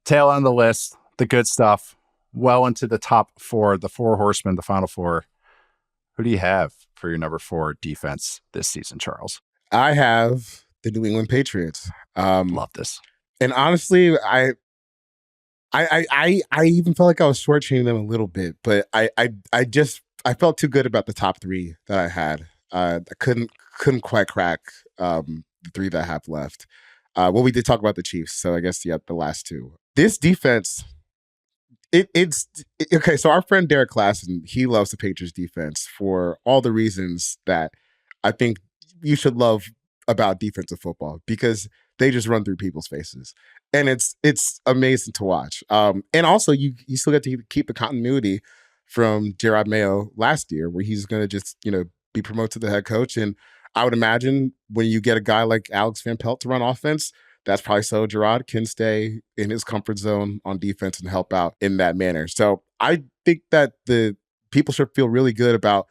tail on the list, the good stuff, well into the top four, the four horsemen, the final four. Who do you have for your number 4 defense this season, Charles? I have the New England Patriots. Love this. And honestly, I even felt like I was shortchanging them a little bit, but I felt too good about the top 3 that I had. I couldn't quite crack the 3 that I have left. Well, we did talk about the Chiefs, so I guess the last 2. This defense, it's okay. So our friend Derek Klassen, he loves the Patriots defense for all the reasons that I think you should love about defensive football, because they just run through people's faces, and it's amazing to watch. And also you still get to keep the continuity from Jerod Mayo last year, where he's going to just be promoted to the head coach. And I would imagine when you get a guy like Alex Van Pelt to run offense, that's probably so Jerod can stay in his comfort zone on defense and help out in that manner. So I think that the people should feel really good about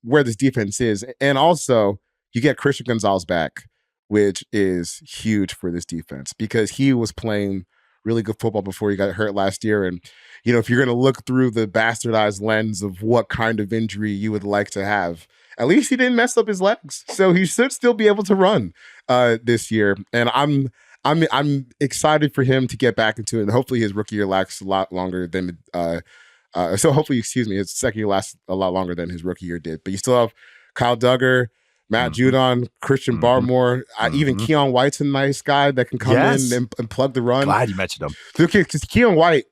where this defense is. And also, you get Christian Gonzalez back, which is huge for this defense, because he was playing really good football before he got hurt last year. And, if you're going to look through the bastardized lens of what kind of injury you would like to have, at least he didn't mess up his legs. So he should still be able to run this year. And I'm excited for him to get back into it. And hopefully his rookie year lasts a lot longer than, so hopefully, his second year lasts a lot longer than his rookie year did. But you still have Kyle Duggar, Matt Judon, Christian Barmore, even Keon White's a nice guy that can come in and plug the run. Glad you mentioned him. Because Keon White,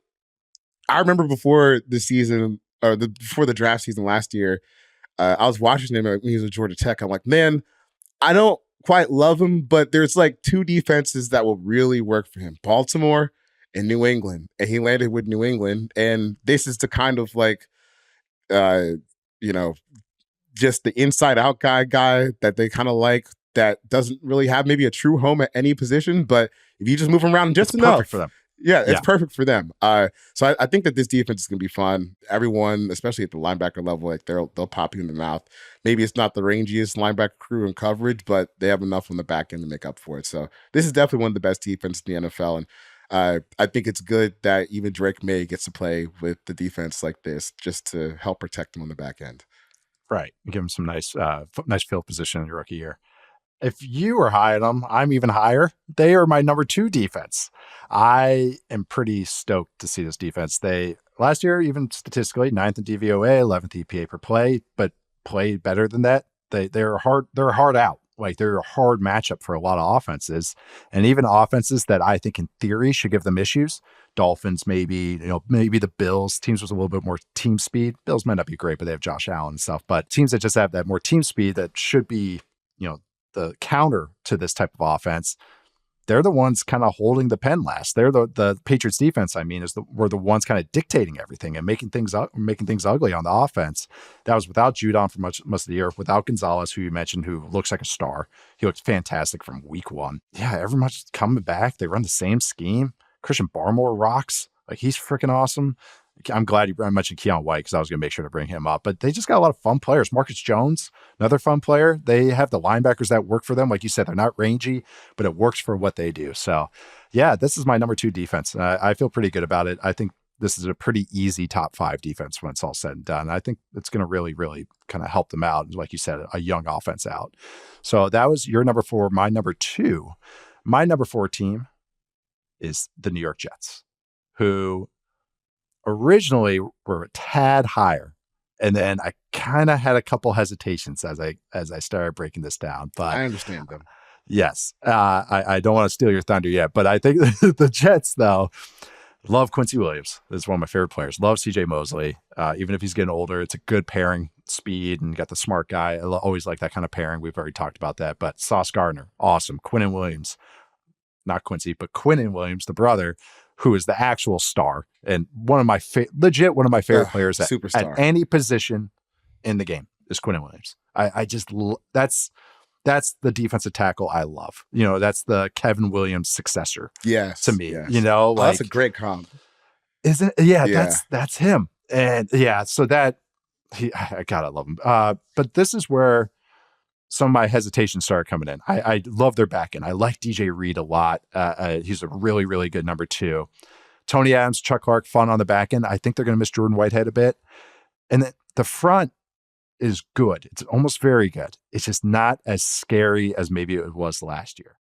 I remember before the season, or before the draft season last year, I was watching him when he was at Georgia Tech. I'm like, man, I don't quite love him, but there's like 2 defenses that will really work for him: Baltimore and New England. And he landed with New England. And this is the kind of like, just the inside out guy that they kind of like, that doesn't really have maybe a true home at any position, but if you just move him around just enough, perfect for them. Yeah, it's perfect for them. So I think that this defense is going to be fun. Everyone, especially at the linebacker level, like they'll pop you in the mouth. Maybe it's not the rangiest linebacker crew in coverage, but they have enough on the back end to make up for it. So this is definitely one of the best defenses in the NFL. And I think it's good that even Drake May gets to play with the defense like this, just to help protect him on the back end. Right. Give him some nice field position in your rookie year. If you are high on them, I'm even higher. They are my number 2 defense. I am pretty stoked to see this defense. They, last year, even statistically, 9th in DVOA, 11th EPA per play, but played better than that. They're a hard out. Like, they're a hard matchup for a lot of offenses, and even offenses that I think in theory should give them issues. Dolphins, maybe the Bills, teams with a little bit more team speed. Bills might not be great, but they have Josh Allen and stuff. But teams that just have that more team speed that should be, the counter to this type of offense, they're the ones kind of holding the pen last. They're the Patriots defense, were the ones kind of dictating everything and making things ugly on the offense. That was without Judon for most of the year, without Gonzalez, who you mentioned, who looks like a star. He looked fantastic from week 1. Yeah, everyone's coming back. They run the same scheme. Christian Barmore rocks. Like, he's freaking awesome. I'm glad you mentioned Keon White, because I was going to make sure to bring him up. But they just got a lot of fun players. Marcus Jones, another fun player. They have the linebackers that work for them. Like you said, they're not rangy, but it works for what they do. So, yeah, this is my number 2 defense. I feel pretty good about it. I think this is a pretty easy top 5 defense when it's all said and done. I think it's going to really, really kind of help them out. Like you said, a young offense out. So that was your number 4. My number 2. My number 4 team is the New York Jets, who originally were a tad higher, and then I kind of had a couple hesitations as I started breaking this down. But I understand them. Yes, I don't want to steal your thunder yet, but I think the Jets, though, love Quincy Williams. This is one of my favorite players. Love CJ Mosley. Even if he's getting older, it's a good pairing. Speed, and got the smart guy. I always like that kind of pairing. We've already talked about that. But Sauce Gardner, awesome. Quinnen Williams, not Quincy, but Quinnen Williams, the brother, who is the actual star and one of my legit one of my favorite players at any position in the game is Quinnen Williams. I just that's the defensive tackle I love. That's the Kevin Williams successor. Yes, to me. Yes. That's a great comp, isn't it? Yeah. That's him. And yeah, so that I gotta love him. But this is where some of my hesitation started coming in. I love their back end. I like DJ Reed a lot. He's a really, really good number 2. Tony Adams, Chuck Clark, fun on the back end. I think they're going to miss Jordan Whitehead a bit. And the front is good. It's almost very good. It's just not as scary as maybe it was last year.